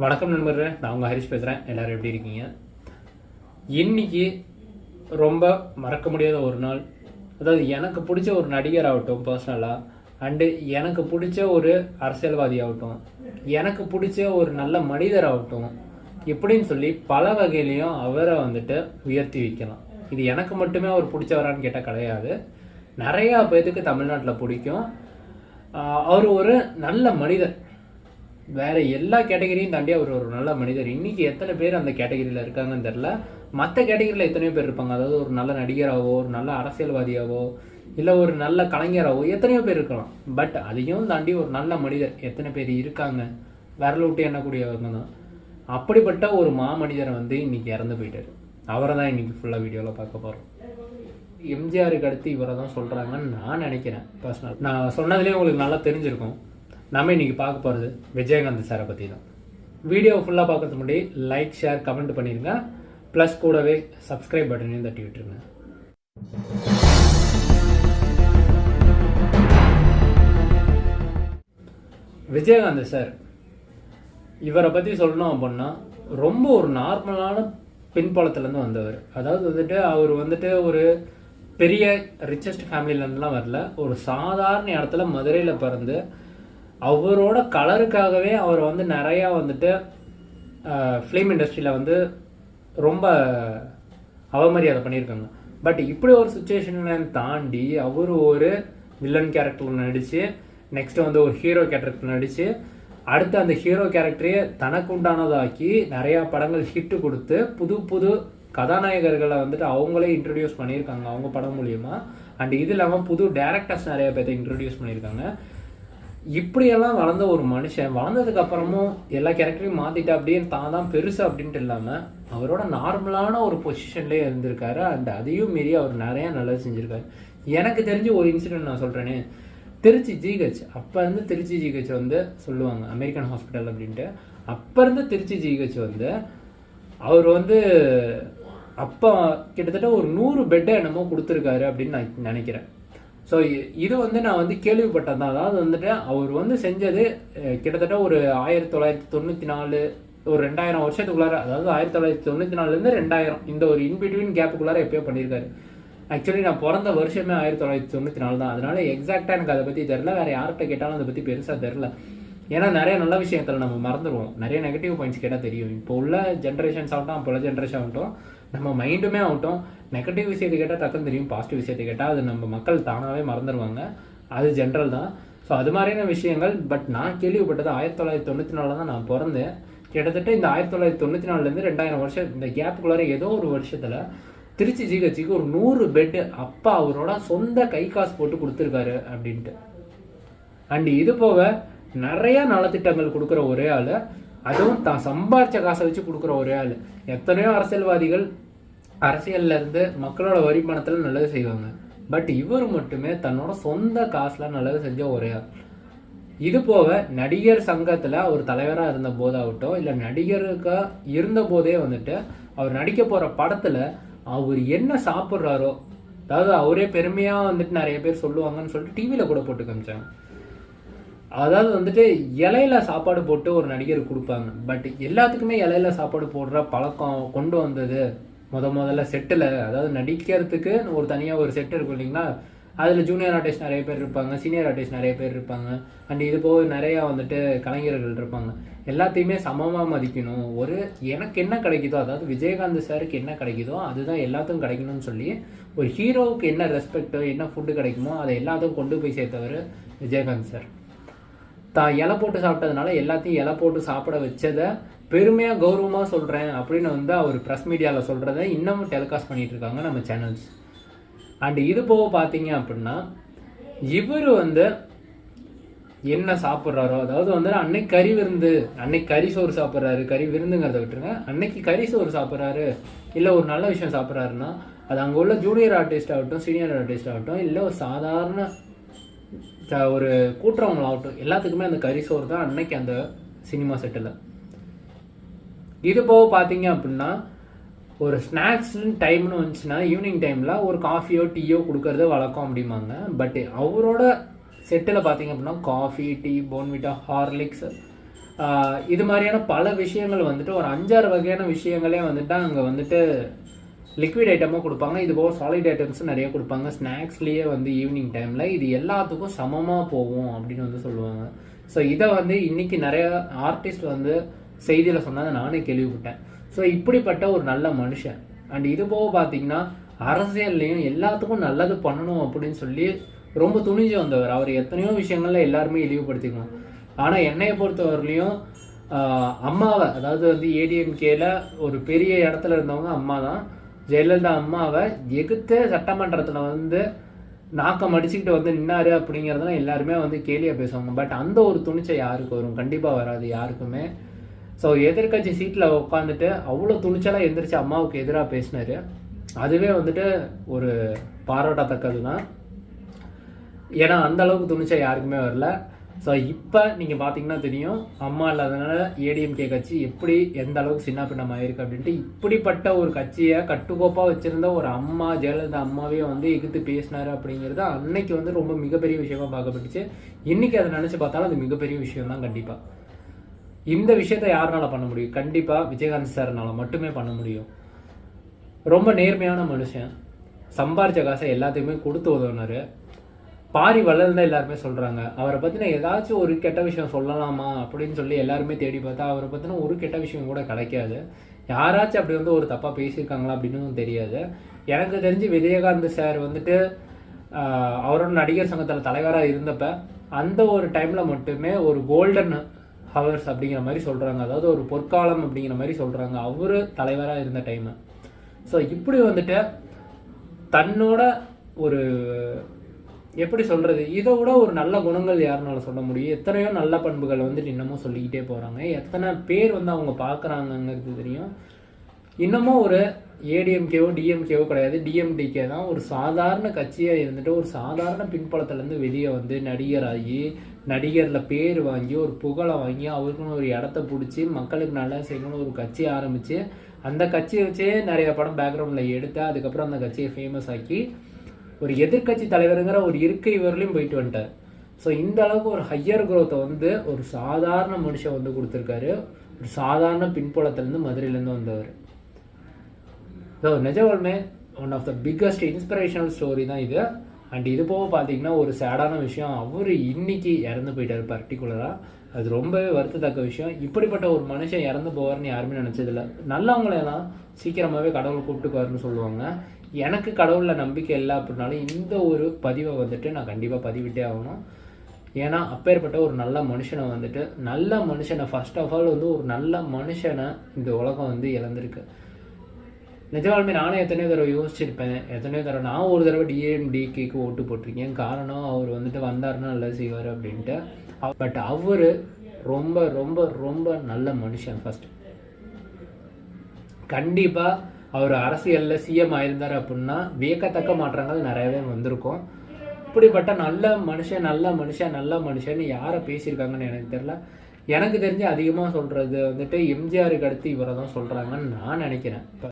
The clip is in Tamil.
வணக்கம் நண்பர்களே, நான் உங்கள் ஹரிஷ் பேசுகிறேன். எல்லோரும் எப்படி இருக்கீங்க? இன்னைக்கு ரொம்ப மறக்க முடியாத ஒரு நாள். அதாவது எனக்கு பிடிச்ச ஒரு நடிகர் ஆகட்டும், பர்சனலாக அண்டு எனக்கு பிடிச்ச ஒரு அரசியல்வாதி ஆகட்டும், எனக்கு பிடிச்ச ஒரு நல்ல மனிதர் ஆகட்டும், இப்படின்னு சொல்லி பல வகையிலையும் அவரை உயர்த்தி வைக்கலாம். இது எனக்கு மட்டுமே அவர் பிடிச்சவரான்னு கேட்டால் கிடையாது. நிறையா பேர்த்துக்கு தமிழ்நாட்டில் பிடிக்கும். அவர் ஒரு நல்ல மனிதர். வேற எல்லா கேட்டகரியும் தாண்டி அவர் ஒரு நல்ல மனிதர். இன்னைக்கு எத்தனை பேர் அந்த கேட்டகரியில் இருக்காங்கன்னு தெரில. மற்ற கேட்டகரியில் எத்தனையோ பேர் இருப்பாங்க. அதாவது ஒரு நல்ல நடிகராகவோ, ஒரு நல்ல அரசியல்வாதியாவோ, இல்லை ஒரு நல்ல கலைஞராகவோ எத்தனையோ பேர் இருக்கலாம். பட் அதையும் தாண்டி ஒரு நல்ல மனிதர் எத்தனை பேர் இருக்காங்க? விரல் விட்டு எண்ணக்கூடியவங்க தான். அப்படிப்பட்ட ஒரு மாமனிதரை இன்னைக்கு இறந்து போயிட்டார். அவரை தான் இன்னைக்கு ஃபுல்லாக வீடியோவில் பார்க்க போகிறோம். எம்ஜிஆருக்கு அடுத்து இவரை தான் சொல்கிறாங்கன்னு நான் நினைக்கிறேன். பர்சனல் நான் சொன்னதுலேயே உங்களுக்கு நல்லா தெரிஞ்சிருக்கும். நம்ம இன்றைக்கி பார்க்க போகிறது விஜயகாந்த் சாரை பற்றி தான். வீடியோ ஃபுல்லாக பார்க்கறதுக்கு முன்னாடி லைக், ஷேர், கமெண்ட் பண்ணிடுங்க. ப்ளஸ் கூடவே சப்ஸ்கிரைப் பட்டனையும் தட்டி விட்டுருங்க. விஜயகாந்த் சார், இவரை பற்றி சொல்லணும் அப்படின்னா ரொம்ப ஒரு நார்மலான பின்புலத்துலேருந்து வந்தவர். அதாவது அவர் ஒரு பெரிய ரிச்சஸ்ட் ஃபேமிலியிலேருந்துலாம் வரல. ஒரு சாதாரண இடத்துல மதுரையில் பிறந்து அவரோட கலருக்காகவே அவர் நிறையா ஃபிலிம் இண்டஸ்ட்ரியில் ரொம்ப அவமரியாதை பண்ணியிருக்காங்க. பட் இப்படி ஒரு சுச்சுவேஷனை தாண்டி அவர் ஒரு வில்லன் கேரக்டர் நடித்து, நெக்ஸ்ட் ஒரு ஹீரோ கேரக்டர் நடித்து, அடுத்து அந்த ஹீரோ கேரக்டரையே தனக்கு உண்டானதாக்கி நிறையா படங்கள் ஹிட்டு கொடுத்து புது புது கதாநாயகர்களை அவங்களே இன்ட்ரடியூஸ் பண்ணியிருக்காங்க அவங்க படம் மூலியமாக. அண்ட் இது இல்லாமல் புது டேரக்டர்ஸ் நிறைய பேர்த்த இன்ட்ரடியூஸ் பண்ணியிருக்காங்க. இப்படியெல்லாம் வளர்ந்த ஒரு மனுஷன் வளர்ந்ததுக்கு அப்புறமும் எல்லா கேரக்டரையும் மாற்றிட்டு அப்படியே தான் பெருசு அப்படின்ட்டு இல்லாமல் அவரோட நார்மலான ஒரு பொசிஷன்லேயே இருந்திருக்காரு. அண்ட் அதையும் மீறி அவர் நிறையா நல்லது செஞ்சுருக்காரு. எனக்கு தெரிஞ்ச ஒரு இன்சிடென்ட் நான் சொல்கிறேனே. திருச்சி ஜிஹெச், அப்போ இருந்து திருச்சி ஜிஹெச் சொல்லுவாங்க அமெரிக்கன் ஹாஸ்பிட்டல் அப்படின்ட்டு. அப்போ இருந்து திருச்சி ஜிஹெச் அவர் அப்போ கிட்டத்தட்ட ஒரு 100 பெட்டை என்னமோ கொடுத்துருக்காரு அப்படின்னு நான் நினைக்கிறேன். ஸோ இது நான் கேள்விப்பட்டது தான். அதாவது அவர் செஞ்சது கிட்டத்தட்ட ஒரு 1994 ஒரு 2000 வருஷத்துக்குள்ளார, அதாவது 1994லேருந்து 2000 இந்த ஒரு இன்பிட்வீன் கேப்புக்குள்ளார எப்பயோ பண்ணியிருக்காரு. ஆக்சுவலி நான் பிறந்த வருஷமே 1994 தான். அதனால எக்ஸாக்டாக எனக்கு அதை பற்றி தெரில. வேறு யார்கிட்ட கேட்டாலும் அதை பற்றி பெருசாக தெரில. ஏன்னா நிறைய நல்ல விஷயத்தில் நம்ம மறந்துடுவோம். நிறைய நெகட்டிவ் பாயிண்ட்ஸ் கேட்டால் தெரியும். இப்போ உள்ள ஜென்ரேஷன்ஸ் ஆகட்டும், அப்போ உள்ள ஜென்ரேஷன் ஆகட்டும், நம்ம மைண்டுமே ஆகட்டும், நெகட்டிவ் விஷயத்தை கேட்டால் டக்குன்னு தெரியும். பாசிட்டிவ் விஷயத்தை கேட்டால் அது நம்ம மக்கள் தானாகவே மறந்துடுவாங்க. அது ஜென்ரல் தான். ஸோ அது மாதிரியான விஷயங்கள். பட் நான் கேள்விப்பட்டது 1994 தான் நான் பிறந்தேன். கிட்டத்தட்ட இந்த 1994லேருந்து 2000 வருஷம் இந்த கேப்புக்குள்ளார ஏதோ ஒரு வருஷத்தில் திருச்சி ஜிஹெச்சுக்கு ஒரு 100 பெட்டு அப்பா அவரோட சொந்த கை காசு போட்டு கொடுத்துருக்காரு அப்படின்ட்டு. அண்ட் இது போக நிறைய நலத்திட்டங்கள் கொடுக்குற ஒரே ஆள், அதுவும் தான் சம்பாரிச்ச காசை வச்சு கொடுக்குற ஒரே ஆள். எத்தனையோ அரசியல்வாதிகள் அரசியல்ல இருந்து மக்களோட வரி பணத்தில் நல்லது செய்வாங்க. பட் இவர் மட்டுமே தன்னோட சொந்த காசுல நல்லது செஞ்ச ஒரே ஆள். இது போக நடிகர் சங்கத்துல ஒரு தலைவராக இருந்த போதாகட்டும், இல்லை நடிகருக்கா இருந்த போதே அவர் நடிக்க போற படத்துல அவர் என்ன சாப்பிட்றாரோ, அதாவது அவரே பெருமையா நிறைய பேர் சொல்லுவாங்கன்னு சொல்லிட்டு டிவியில கூட போட்டு காமிச்சாங்க. அதாவது இலையில சாப்பாடு போட்டு ஒரு நடிகர் கொடுப்பாங்க. பட் எல்லாத்துக்குமே இலையில சாப்பாடு போடுற பழக்கம் கொண்டு வந்தது முதல்ல செட்டில். அதாவது நடிக்கிறதுக்கு ஒரு தனியாக ஒரு செட்டு இருக்கும் இல்லைங்களா, அதில் ஜூனியர் ஆர்டிஸ்ட் நிறைய பேர் இருப்பாங்க, சீனியர் ஆர்டிஸ்ட் நிறைய பேர் இருப்பாங்க. அண்ட் இது போக நிறையா கலைஞர்கள் இருப்பாங்க. எல்லாத்தையுமே சமமாக மதிக்கணும். எனக்கு என்ன கிடைக்குதோ, அதாவது விஜயகாந்த் சாருக்கு என்ன கிடைக்குதோ அதுதான் எல்லாத்துக்கும் கிடைக்கணும்னு சொல்லி ஒரு ஹீரோவுக்கு என்ன ரெஸ்பெக்டோ என்ன ஃபுட்டு கிடைக்குமோ அதை எல்லாத்துக்கும் கொண்டு போய் சேர்த்தவர் விஜயகாந்த் சார். தான் இலை போட்டு சாப்பிட்டதுனால எல்லாத்தையும் இலை போட்டு சாப்பிட வச்சதை பெருமையாக கௌரவமாக சொல்கிறேன் அப்படின்னு அவர் ப்ரெஸ் மீடியாவில் சொல்கிறத இன்னமும் டெலிகாஸ்ட் பண்ணிகிட்டு இருக்காங்க நம்ம சேனல்ஸ். அண்ட் இது போக பார்த்தீங்க அப்படின்னா இவர் என்ன சாப்பிட்றாரோ, அதாவது அன்னைக்கு கறி விருந்து, அன்னைக்கு கறி சோறு சாப்பிட்றாரு, கறி விருந்துங்கிறத விட்டுருங்க, அன்னைக்கு கறி சோறு சாப்பிட்றாரு, இல்லை ஒரு நல்ல விஷயம் சாப்பிட்றாருன்னா அது அங்கே உள்ள ஜூனியர் ஆர்டிஸ்ட் ஆகட்டும், சீனியர் ஆர்டிஸ்ட் ஆகட்டும், இல்லை ஒரு சாதாரண ஒரு கூட்டுறவங்களாகட்டும், எல்லாத்துக்குமே அந்த கறி சோறு தான் அன்னைக்கு அந்த சினிமா செட்டில். இது போக பார்த்தீங்க அப்படின்னா ஒரு ஸ்நாக்ஸ்ன்னு டைம்னு வந்துச்சுன்னா ஈவினிங் டைமில் ஒரு காஃபியோ டீயோ கொடுக்கறது வழக்கம் அப்படிம்பாங்க. பட் அவரோட செட்டில் பார்த்தீங்க அப்படின்னா காஃபி, டீ, போன்விட்டா, ஹார்லிக்ஸ், இது மாதிரியான பல விஷயங்கள் வந்துட்டு ஒரு 5-6 வகையான விஷயங்களே வந்துட்டு அங்கே வந்துட்டு லிக்விட் ஐட்டமாக கொடுப்பாங்க. இது போக சாலிட் ஐட்டம்ஸும் நிறைய கொடுப்பாங்க ஸ்நாக்ஸ்லேயே வந்து ஈவினிங் டைமில். இது எல்லாத்துக்கும் சமமாக போகும் அப்படின்னு வந்து சொல்லுவாங்க. ஸோ இதை வந்து இன்றைக்கி நிறைய ஆர்டிஸ்ட் வந்து செய்தியில் சொன்னதை நானே கேள்விப்பட்டேன். ஸோ இப்படிப்பட்ட ஒரு நல்ல மனுஷன். அண்ட் இது போக பார்த்தீங்கன்னா அரசியல்லையும் எல்லாத்துக்கும் நல்லது பண்ணணும் அப்படின்னு சொல்லி ரொம்ப துணிஞ்சு வந்தவர். அவர் எத்தனையோ விஷயங்கள்ல எல்லாருமே இழிவுபடுத்திக்கணும். ஆனால் என்னையை பொறுத்தவரையிலையும் அம்மாவை, அதாவது வந்து ஏடிஎம்கேல ஒரு பெரிய இடத்துல இருந்தவங்க அம்மா தான், ஜெயலலிதா அம்மாவை எதிர்த்து சட்டமன்றத்தில் வந்து நாக்கம் அடிச்சுக்கிட்டு வந்து நின்னாரு அப்படிங்கிறதுலாம் எல்லாருமே வந்து கேலியாக பேசுவாங்க. பட் அந்த ஒரு துணிச்சை யாருக்கு வரும்? கண்டிப்பாக வராது யாருக்குமே. ஸோ எதிர்கட்சி சீட்டில் உட்காந்துட்டு அவ்வளோ துணிச்சலாக எந்திரிச்சு அம்மாவுக்கு எதிராக பேசினாரு. அதுவே வந்துட்டு ஒரு பாராட்டத்தக்கது தான். ஏன்னா அந்த அளவுக்கு துணிச்சை யாருக்குமே வரல. ஸோ இப்போ நீங்கள் பார்த்தீங்கன்னா தெரியும், அம்மா இல்லாதனால ஏடிஎம்கே கட்சி எப்படி எந்த அளவுக்கு சின்ன பின்னமாயிருக்கு அப்படின்ட்டு. இப்படிப்பட்ட ஒரு கட்சியை கட்டுக்கோப்பாக வச்சுருந்த ஒரு அம்மா, ஜெயலலிதா அம்மாவே வந்து எதிர்த்து பேசினார் அப்படிங்கிறது அன்னைக்கு வந்து ரொம்ப மிகப்பெரிய விஷயமா பார்க்கப்பட்டுச்சு. இன்றைக்கி அதை நினச்சி பார்த்தாலும் அது மிகப்பெரிய விஷயம் தான். கண்டிப்பாக இந்த விஷயத்தை யாருனால பண்ண முடியும்? கண்டிப்பாக விஜயகாந்த் சார்னால மட்டுமே பண்ண முடியும். ரொம்ப நேர்மையான மனுஷன், சம்பாரித்த காசை எல்லாத்தையுமே கொடுத்து உதவுனார். பாரி வளர்ந்தா எல்லாருமே சொல்கிறாங்க. அவரை பற்றின ஏதாச்சும் ஒரு கெட்ட விஷயம் சொல்லலாமா அப்படின்னு சொல்லி எல்லாருமே தேடி பார்த்தா அவரை பற்றின ஒரு கெட்ட விஷயம் கூட கிடைக்காது. யாராச்சும் அப்படி வந்து ஒரு தப்பாக பேசியிருக்காங்களா அப்படின்னு தெரியாது. எனக்கு தெரிஞ்சு விஜயகாந்த் சார் வந்துட்டு அவரோட நடிகர் சங்கத்தில் தலைவராக இருந்தப்ப அந்த ஒரு டைமில் மட்டுமே ஒரு கோல்டன் ஹவர்ஸ் அப்படிங்கிற மாதிரி சொல்கிறாங்க. அதாவது ஒரு பொற்காலம் அப்படிங்கிற மாதிரி சொல்கிறாங்க அவர் தலைவராக இருந்த டைமு. ஸோ இப்படி வந்துட்டு தன்னோட ஒரு எப்படி சொல்கிறது, இதை விட ஒரு நல்ல குணங்கள் யாருனால சொல்ல முடியும்? எத்தனையோ நல்ல பண்புகள் வந்துட்டு இன்னமும் சொல்லிக்கிட்டே போகிறாங்க. எத்தனை பேர் வந்து அவங்க பார்க்குறாங்கங்கிறது தெரியும். இன்னமும் ஒரு ஏடிஎம்கேவோ டிஎம்கேவோ கிடையாது, டிஎம்டிகே தான். ஒரு சாதாரண கட்சியாக இருந்துட்டு ஒரு சாதாரண பின்புலத்துலேருந்து வெளியே வந்து நடிகராகி நடிகரில் பேர் வாங்கி ஒரு புகழை வாங்கி அவருக்குன்னு ஒரு இடத்த பிடிச்சி மக்களுக்கு நல்லா செய்யணும்னு ஒரு கட்சி ஆரம்பித்து அந்த கட்சியை வச்சே நிறைய படம் பேக்ரவுண்டில் எடுத்து அதுக்கப்புறம் அந்த கட்சியை ஃபேமஸ் ஆக்கி ஒரு எதிர்கட்சி தலைவருங்கிற ஒரு இருக்கை வரலையும் போயிட்டு வந்துட்டார். ஸோ இந்த அளவுக்கு ஒரு ஹையர் குரோத்தை வந்து ஒரு சாதாரண மனுஷன் வந்து கொடுத்துருக்காரு. ஒரு சாதாரண பின்புலத்துலேருந்து மதுரையிலேருந்து வந்தவர். ஸோ நிஜமாலுமே one of the biggest inspirational story தான் இது. அண்ட் இது போக பார்த்தீங்கன்னா ஒரு சேடான விஷயம், அவர் இன்னைக்கு இறந்து போயிட்டார் பர்டிகுலராக. அது ரொம்பவே வருத்தத்தக்க விஷயம். இப்படிப்பட்ட ஒரு மனுஷன் இறந்து போவார்னு யாருமே நினச்சதில்லை. நல்லவங்களெல்லாம் சீக்கிரமாகவே கடவுள் கூப்பிட்டுக்குவாருன்னு சொல்லுவாங்க. எனக்கு கடவுளில் நம்பிக்கை இல்லை அப்படின்னாலும் இந்த ஒரு பதிவை வந்துட்டு நான் கண்டிப்பாக பதிவிட்டே ஆகணும். ஏன்னா அப்பேற்பட்ட ஒரு நல்ல மனுஷனை வந்துட்டு, நல்ல மனுஷனை ஃபர்ஸ்ட் ஆஃப் ஆல் வந்து ஒரு நல்ல மனுஷனை இந்த உலகம் வந்து இழந்திருக்கு. நிஜமாலுமே நானே எத்தனையோ தடவை யோசிச்சிருப்பேன். எத்தனையோ தடவை நான் ஒரு தடவை டிஎம்டிகேக்கு ஓட்டு போட்டிருக்கேன். காரணம் அவர் வந்துட்டு வந்தாருன்னா நல்லா செய்வார் அப்படின்ட்டு. பட் அவர் ரொம்ப ரொம்ப ரொம்ப நல்ல மனுஷன். ஃபர்ஸ்ட் கண்டிப்பாக அவர் அரசியலில் சிஎம் ஆயிருந்தார் அப்படின்னா வியக்கத்தக்க மாற்றங்கள் நிறையவே வந்திருக்கும். இப்படிப்பட்ட நல்ல மனுஷன் யாரை பேசியிருக்காங்கன்னு எனக்கு தெரியல. எனக்கு தெரிஞ்சு அதிகமாக சொல்கிறது வந்துட்டு எம்ஜிஆருக்கு அடுத்து இவரை தான் சொல்கிறாங்கன்னு நான் நினைக்கிறேன்.